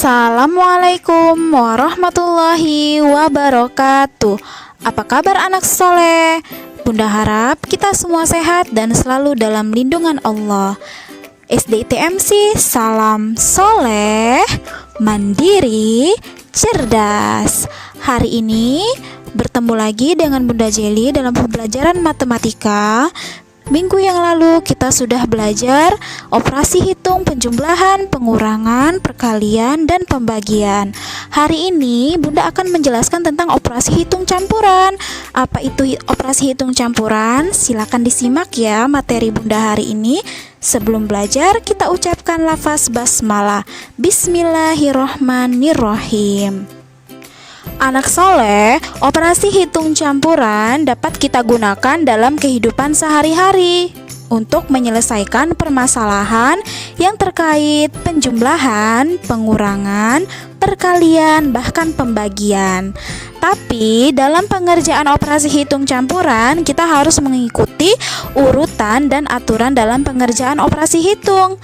Assalamualaikum warahmatullahi wabarakatuh. Apa kabar anak soleh? Bunda harap kita semua sehat dan selalu dalam lindungan Allah. SDITMC, salam soleh, mandiri, cerdas. Hari ini bertemu lagi dengan Bunda Jeli dalam pembelajaran matematika. Minggu yang lalu kita sudah belajar operasi hitung, penjumlahan, pengurangan, perkalian, dan pembagian. Hari ini Bunda akan menjelaskan tentang operasi hitung campuran. Apa itu operasi hitung campuran? Silakan disimak ya materi Bunda hari ini. Sebelum belajar, kita ucapkan lafaz basmalah. Bismillahirrohmanirrohim. Anak soleh, operasi hitung campuran dapat kita gunakan dalam kehidupan sehari-hari untuk menyelesaikan permasalahan yang terkait penjumlahan, pengurangan, perkalian, bahkan pembagian. Tapi dalam pengerjaan operasi hitung campuran, kita harus mengikuti urutan dan aturan dalam pengerjaan operasi hitung.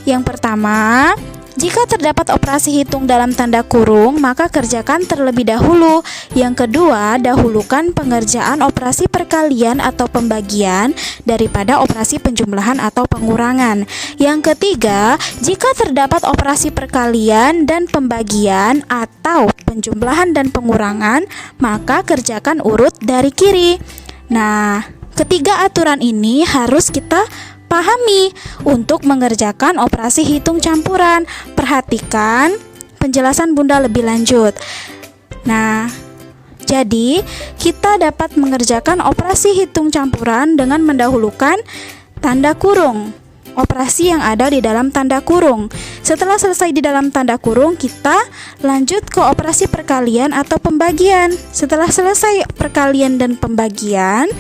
Yang pertama, jika terdapat operasi hitung dalam tanda kurung, maka kerjakan terlebih dahulu. Yang kedua, dahulukan pengerjaan operasi perkalian atau pembagian daripada operasi penjumlahan atau pengurangan. Yang ketiga, jika terdapat operasi perkalian dan pembagian atau penjumlahan dan pengurangan, maka kerjakan urut dari kiri. Nah, ketiga aturan ini harus kita pahami untuk mengerjakan operasi hitung campuran. Perhatikan penjelasan Bunda lebih lanjut. Nah, jadi kita dapat mengerjakan operasi hitung campuran dengan mendahulukan tanda kurung, operasi yang ada di dalam tanda kurung. Setelah selesai di dalam tanda kurung, kita lanjut ke operasi perkalian atau pembagian. Setelah selesai perkalian dan pembagian,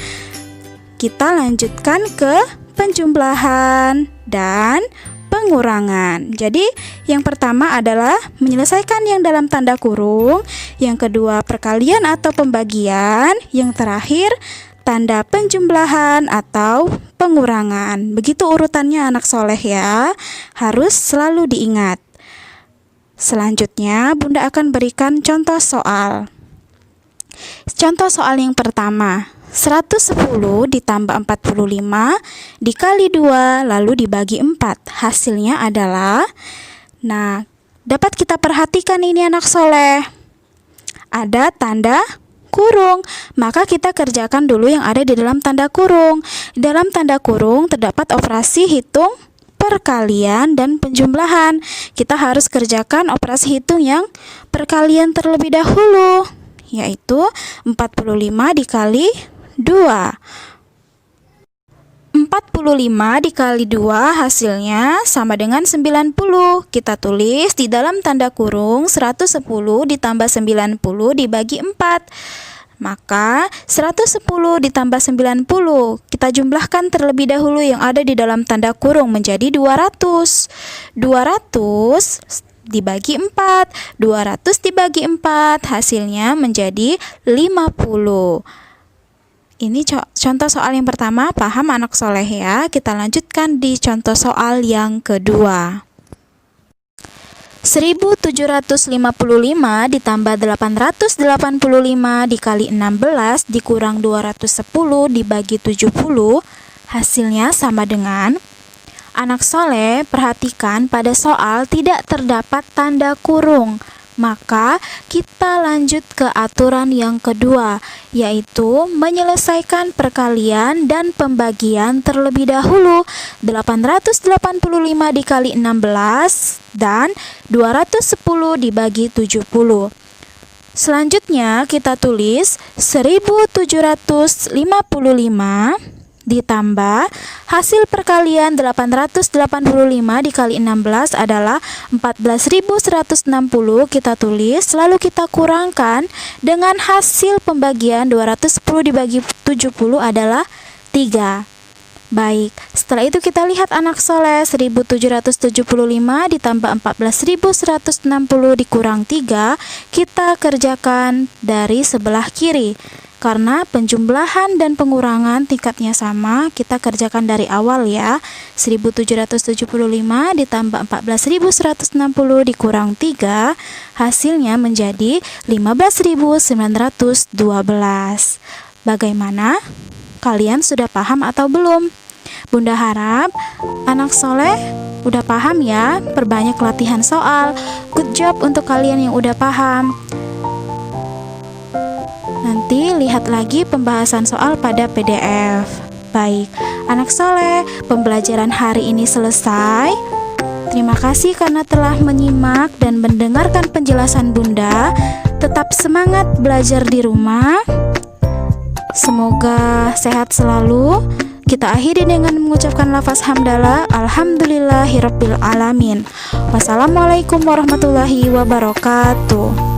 kita lanjutkan ke penjumlahan dan pengurangan. Jadi yang pertama adalah menyelesaikan yang dalam tanda kurung, yang kedua perkalian atau pembagian, yang terakhir tanda penjumlahan atau pengurangan. Begitu urutannya anak soleh ya, harus selalu diingat. Selanjutnya Bunda akan berikan contoh soal. Contoh soal yang pertama, 110 ditambah 45 dikali 2 lalu dibagi 4. Hasilnya adalah, nah, dapat kita perhatikan ini anak soleh, ada tanda kurung. Maka kita kerjakan dulu yang ada di dalam tanda kurung. Dalam tanda kurung terdapat operasi hitung, perkalian, dan penjumlahan. Kita harus kerjakan operasi hitung yang perkalian terlebih dahulu, yaitu 45 dikali 2. 45 dikali 2 hasilnya sama dengan 90. Kita tulis di dalam tanda kurung 110 ditambah 90 dibagi 4. Maka 110 ditambah 90 kita jumlahkan terlebih dahulu yang ada di dalam tanda kurung menjadi 200. 200 dibagi 4. 200 dibagi 4 hasilnya menjadi 50. Ini contoh soal yang pertama, paham anak soleh ya. Kita lanjutkan di contoh soal yang kedua. 1755 ditambah 885 dikali 16 dikurang 210 dibagi 70, hasilnya sama dengan. Anak soleh, perhatikan pada soal tidak terdapat tanda kurung. Maka kita lanjut ke aturan yang kedua, yaitu menyelesaikan perkalian dan pembagian terlebih dahulu. 885 dikali 16 dan 210 dibagi 70. Selanjutnya kita tulis 1755 ditambah hasil perkalian 885 dikali 16 adalah 14.160. Kita tulis, lalu kita kurangkan dengan hasil pembagian 210 dibagi 70 adalah 3. Baik, setelah itu kita lihat anak soleh. 1775 ditambah 14.160 dikurang 3, kita kerjakan dari sebelah kiri. Karena penjumlahan dan pengurangan tingkatnya sama, kita kerjakan dari awal ya. 1775 ditambah 14.160 dikurang 3, hasilnya menjadi 15.912. Bagaimana? Kalian sudah paham atau belum? Bunda harap anak soleh udah paham ya. Perbanyak latihan soal. Good job untuk kalian yang udah paham. Nanti lihat lagi pembahasan soal pada PDF. Baik, anak soleh, pembelajaran hari ini selesai. Terima kasih karena telah menyimak dan mendengarkan penjelasan Bunda. Tetap semangat belajar di rumah. Semoga sehat selalu. Kita akhiri dengan mengucapkan lafaz hamdalah. Alhamdulillahirabbil alamin. Wassalamualaikum warahmatullahi wabarakatuh.